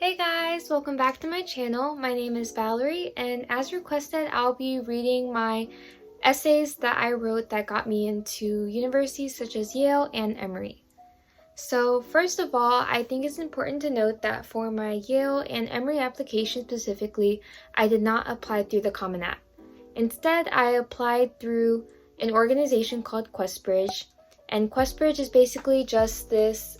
Hey guys, welcome back to my channel. My name is Valerie, and as requested, I'll be reading my essays that I wrote that got me into universities such as Yale and Emory. So first of all, I think it's important to note that for my Yale and Emory application specifically, I did not apply through the Common App. Instead, I applied through an organization called QuestBridge, and QuestBridge is basically just this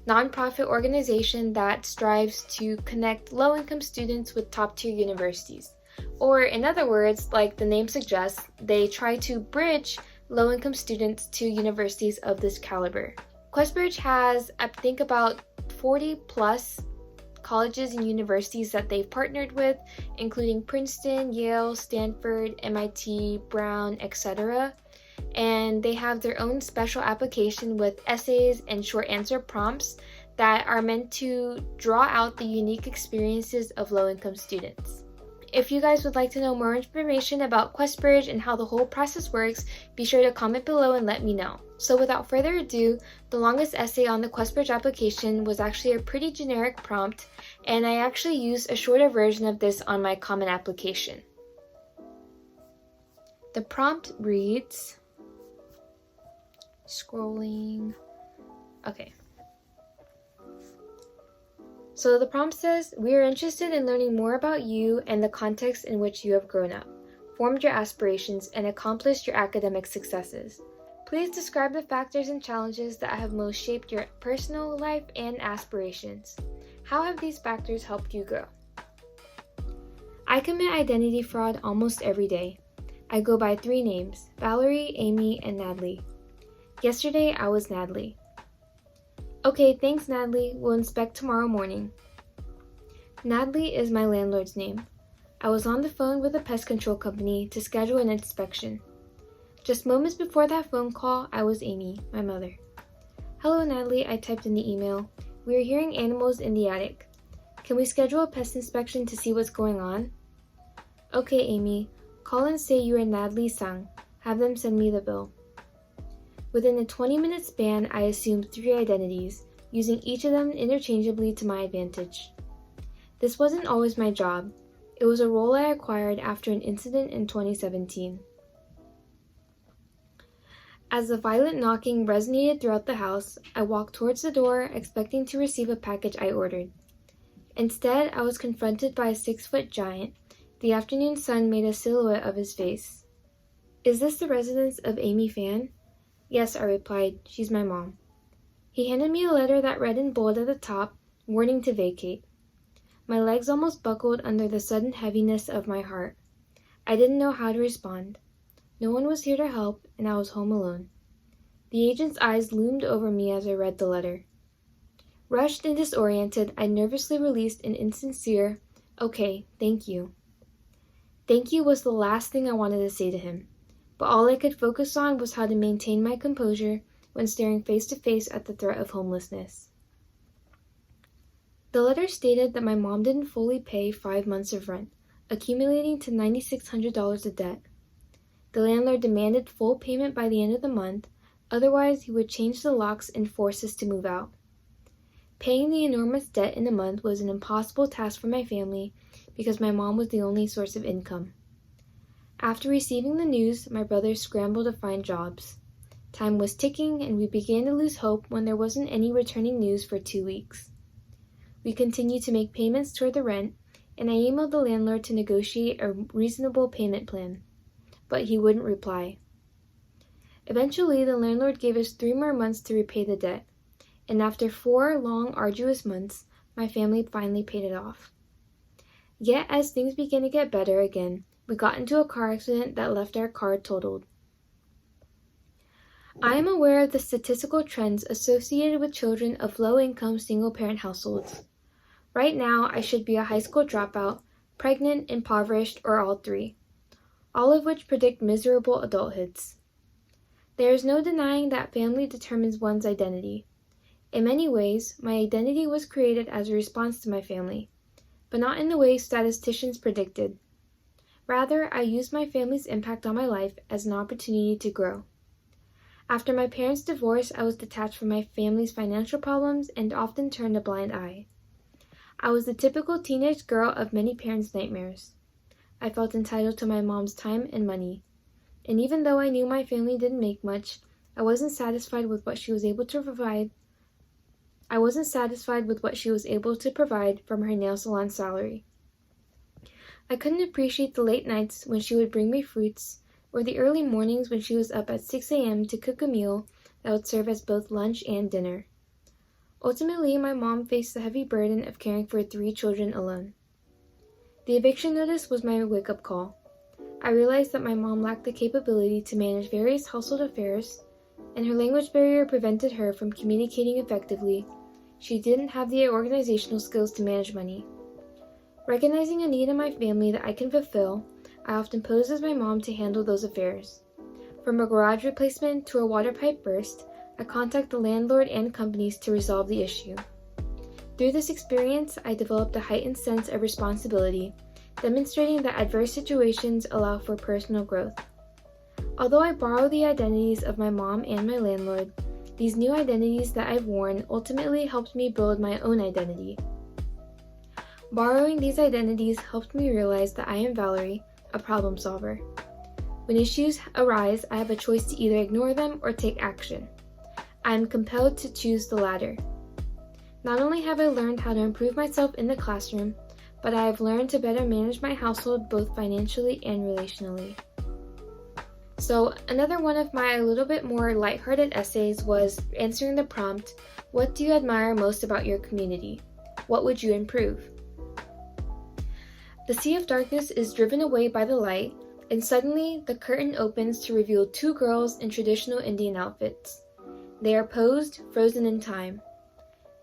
nonprofit organization that strives to connect low-income students with top-tier universities. Or in other words, like the name suggests, they try to bridge low-income students to universities of this caliber. QuestBridge has, I think, about 40 plus colleges and universities that they've partnered with, including Princeton, Yale, Stanford, MIT, Brown, etc. And they have their own special application with essays and short answer prompts that are meant to draw out the unique experiences of low-income students. If you guys would like to know more information about QuestBridge and how the whole process works, be sure to comment below and let me know. So without further ado, the longest essay on the QuestBridge application was actually a pretty generic prompt, and I actually used a shorter version of this on my common application. The prompt reads, scrolling, okay. So the prompt says, we are interested in learning more about you and the context in which you have grown up, formed your aspirations, and accomplished your academic successes. Please describe the factors and challenges that have most shaped your personal life and aspirations. How have these factors helped you grow? I commit identity fraud almost every day. I go by 3 names, Valerie, Amy, and Natalie. Yesterday, I was Natalie. Okay, thanks Natalie, we'll inspect tomorrow morning. Natalie is my landlord's name. I was on the phone with a pest control company to schedule an inspection. Just moments before that phone call, I was Amy, my mother. Hello Natalie, I typed in the email. We are hearing animals in the attic. Can we schedule a pest inspection to see what's going on? Okay Amy, call and say you are Natalie Sang. Have them send me the bill. Within a 20-minute span, I assumed 3 identities, using each of them interchangeably to my advantage. This wasn't always my job. It was a role I acquired after an incident in 2017. As the violent knocking resonated throughout the house, I walked towards the door, expecting to receive a package I ordered. Instead, I was confronted by a 6-foot giant. The afternoon sun made a silhouette of his face. Is this the residence of Amy Fan? Yes, I replied, she's my mom. He handed me a letter that read in bold at the top, warning to vacate. My legs almost buckled under the sudden heaviness of my heart. I didn't know how to respond. No one was here to help, and I was home alone. The agent's eyes loomed over me as I read the letter. Rushed and disoriented, I nervously released an insincere, okay, thank you. Thank you was the last thing I wanted to say to him. But all I could focus on was how to maintain my composure when staring face to face at the threat of homelessness. The letter stated that my mom didn't fully pay 5 months of rent, accumulating to $9,600 of debt. The landlord demanded full payment by the end of the month, otherwise he would change the locks and force us to move out. Paying the enormous debt in a month was an impossible task for my family because my mom was the only source of income. After receiving the news, my brothers scrambled to find jobs. Time was ticking, and we began to lose hope when there wasn't any returning news for 2 weeks. We continued to make payments toward the rent, and I emailed the landlord to negotiate a reasonable payment plan, but he wouldn't reply. Eventually, the landlord gave us 3 more months to repay the debt, and after 4 long, arduous months, my family finally paid it off. Yet, as things began to get better again, we got into a car accident that left our car totaled. I am aware of the statistical trends associated with children of low-income single-parent households. Right now, I should be a high school dropout, pregnant, impoverished, or all 3, all of which predict miserable adulthoods. There is no denying that family determines one's identity. In many ways, my identity was created as a response to my family, but not in the way statisticians predicted. Rather, I used my family's impact on my life as an opportunity to grow. After my parents' divorce, I was detached from my family's financial problems and often turned a blind eye. I was the typical teenage girl of many parents' nightmares. I felt entitled to my mom's time and money. And even though I knew my family didn't make much, I wasn't satisfied with what she was able to provide. From her nail salon salary. I couldn't appreciate the late nights when she would bring me fruits, or the early mornings when she was up at 6 a.m. to cook a meal that would serve as both lunch and dinner. Ultimately, my mom faced the heavy burden of caring for 3 children alone. The eviction notice was my wake-up call. I realized that my mom lacked the capability to manage various household affairs, and her language barrier prevented her from communicating effectively. She didn't have the organizational skills to manage money. Recognizing a need in my family that I can fulfill, I often posed as my mom to handle those affairs. From a garage replacement to a water pipe burst, I contact the landlord and companies to resolve the issue. Through this experience, I developed a heightened sense of responsibility, demonstrating that adverse situations allow for personal growth. Although I borrow the identities of my mom and my landlord, these new identities that I've worn ultimately helped me build my own identity. Borrowing these identities helped me realize that I am Valerie, a problem solver. When issues arise, I have a choice to either ignore them or take action. I am compelled to choose the latter. Not only have I learned how to improve myself in the classroom, but I have learned to better manage my household both financially and relationally. So another one of my a little bit more lighthearted essays was answering the prompt, what do you admire most about your community? What would you improve? The sea of darkness is driven away by the light, and suddenly the curtain opens to reveal 2 girls in traditional Indian outfits. They are posed, frozen in time.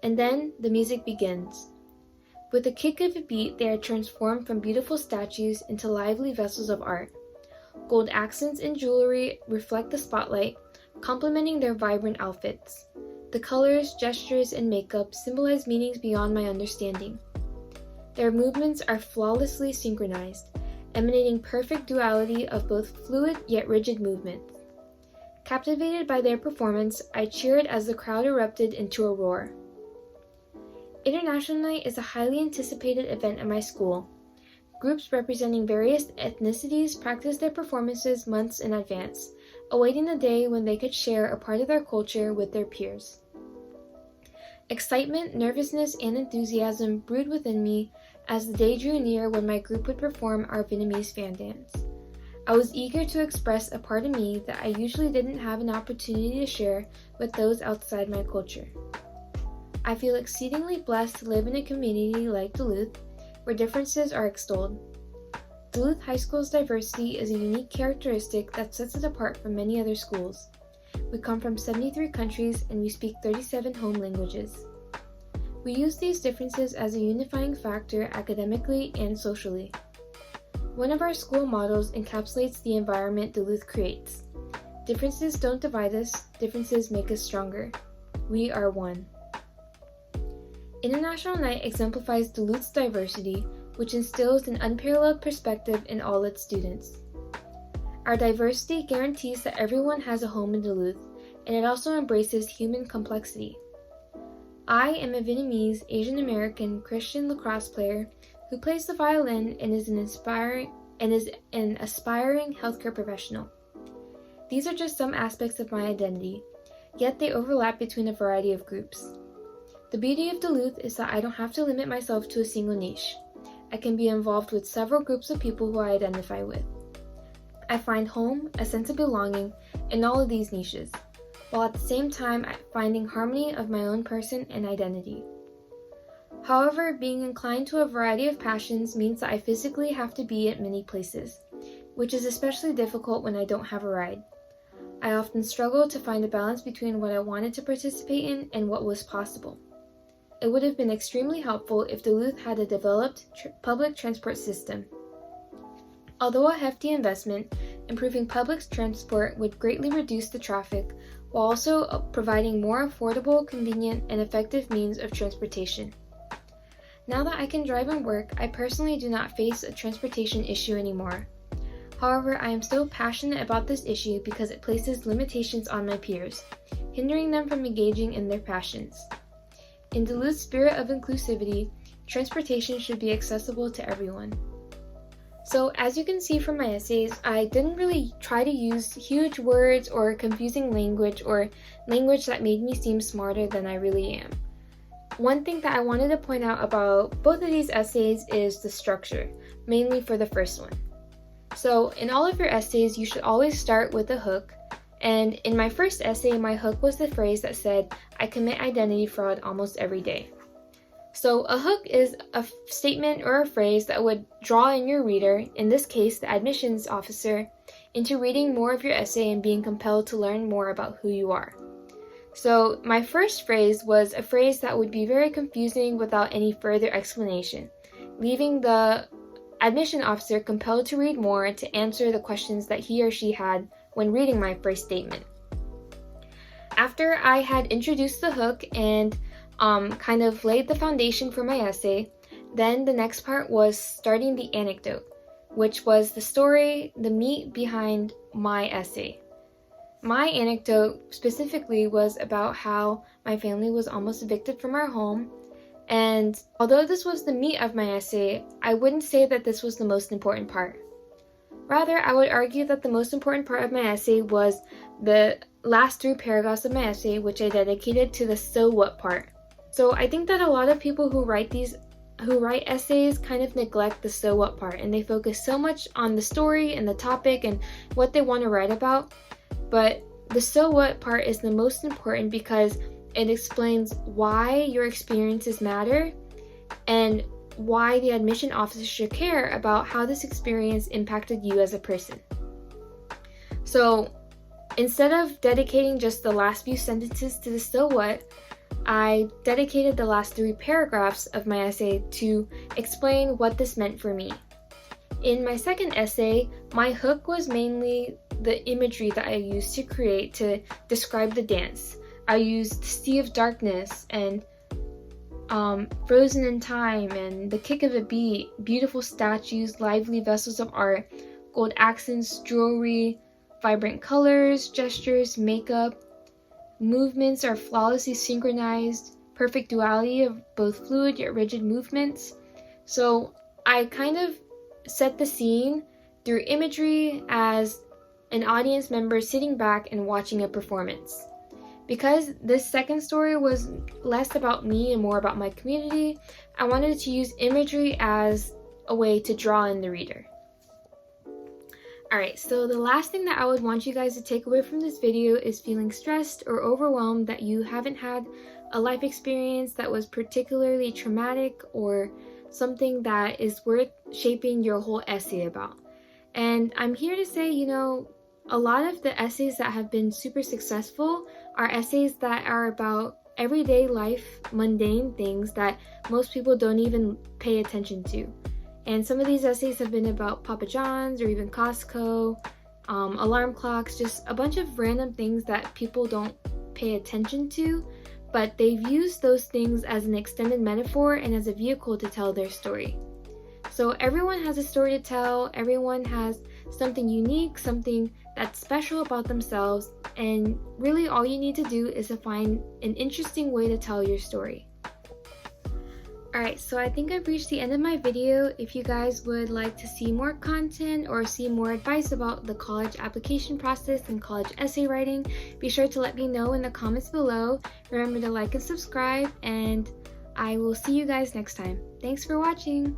And then the music begins. With a kick of a beat, they are transformed from beautiful statues into lively vessels of art. Gold accents and jewelry reflect the spotlight, complementing their vibrant outfits. The colors, gestures, and makeup symbolize meanings beyond my understanding. Their movements are flawlessly synchronized, emanating perfect duality of both fluid yet rigid movements. Captivated by their performance, I cheered as the crowd erupted into a roar. International Night is a highly anticipated event at my school. Groups representing various ethnicities practice their performances months in advance, awaiting the day when they could share a part of their culture with their peers. Excitement, nervousness, and enthusiasm brewed within me as the day drew near when my group would perform our Vietnamese fan dance. I was eager to express a part of me that I usually didn't have an opportunity to share with those outside my culture. I feel exceedingly blessed to live in a community like Duluth, where differences are extolled. Duluth High School's diversity is a unique characteristic that sets it apart from many other schools. We come from 73 countries and we speak 37 home languages. We use these differences as a unifying factor academically and socially. One of our school mottos encapsulates the environment Duluth creates. Differences don't divide us, differences make us stronger. We are one. International Night exemplifies Duluth's diversity, which instills an unparalleled perspective in all its students. Our diversity guarantees that everyone has a home in Duluth, and it also embraces human complexity. I am a Vietnamese Asian American Christian lacrosse player who plays the violin and is an aspiring healthcare professional. These are just some aspects of my identity, yet they overlap between a variety of groups. The beauty of Duluth is that I don't have to limit myself to a single niche. I can be involved with several groups of people who I identify with. I find home, a sense of belonging, in all of these niches, while at the same time finding harmony of my own person and identity. However, being inclined to a variety of passions means that I physically have to be at many places, which is especially difficult when I don't have a ride. I often struggle to find a balance between what I wanted to participate in and what was possible. It would have been extremely helpful if Duluth had a developed public transport system. Although a hefty investment, improving public transport would greatly reduce the traffic, while also providing more affordable, convenient, and effective means of transportation. Now that I can drive and work, I personally do not face a transportation issue anymore. However, I am still passionate about this issue because it places limitations on my peers, hindering them from engaging in their passions. In Duluth's spirit of inclusivity, transportation should be accessible to everyone. So as you can see from my essays, I didn't really try to use huge words or confusing language or language that made me seem smarter than I really am. One thing that I wanted to point out about both of these essays is the structure, mainly for the first one. So in all of your essays, you should always start with a hook. And in my first essay, my hook was the phrase that said, "I commit identity fraud almost every day." So a hook is a statement or a phrase that would draw in your reader, in this case the admissions officer, into reading more of your essay and being compelled to learn more about who you are. So my first phrase was a phrase that would be very confusing without any further explanation, leaving the admission officer compelled to read more to answer the questions that he or she had when reading my first statement. After I had introduced the hook and kind of laid the foundation for my essay, then the next part was starting the anecdote, which was the story, the meat behind my essay. My anecdote specifically was about how my family was almost evicted from our home, and although this was the meat of my essay, I wouldn't say that this was the most important part. Rather, I would argue that the most important part of my essay was the last 3 paragraphs of my essay, which I dedicated to the "so what" part. So I think that a lot of people who write essays kind of neglect the "so what" part, and they focus so much on the story and the topic and what they want to write about. But the "so what" part is the most important because it explains why your experiences matter and why the admission officer should care about how this experience impacted you as a person. So instead of dedicating just the last few sentences to the "so what," I dedicated the last 3 paragraphs of my essay to explain what this meant for me. In my second essay, my hook was mainly the imagery that I used to create to describe the dance. I used Sea of Darkness and Frozen in Time and the kick of a beat, beautiful statues, lively vessels of art, gold accents, jewelry, vibrant colors, gestures, makeup. Movements are flawlessly synchronized, perfect duality of both fluid yet rigid movements. So I kind of set the scene through imagery as an audience member sitting back and watching a performance. Because this second story was less about me and more about my community, I wanted to use imagery as a way to draw in the reader. Alright, so the last thing that I would want you guys to take away from this video is feeling stressed or overwhelmed that you haven't had a life experience that was particularly traumatic or something that is worth shaping your whole essay about. And I'm here to say, a lot of the essays that have been super successful are essays that are about everyday life, mundane things that most people don't even pay attention to. And some of these essays have been about Papa John's or even Costco, alarm clocks, just a bunch of random things that people don't pay attention to, but they've used those things as an extended metaphor and as a vehicle to tell their story. So everyone has a story to tell, everyone has something unique, something that's special about themselves, and really all you need to do is to find an interesting way to tell your story. Alright, so I think I've reached the end of my video. If you guys would like to see more content or see more advice about the college application process and college essay writing, be sure to let me know in the comments below. Remember to like and subscribe, and I will see you guys next time. Thanks for watching!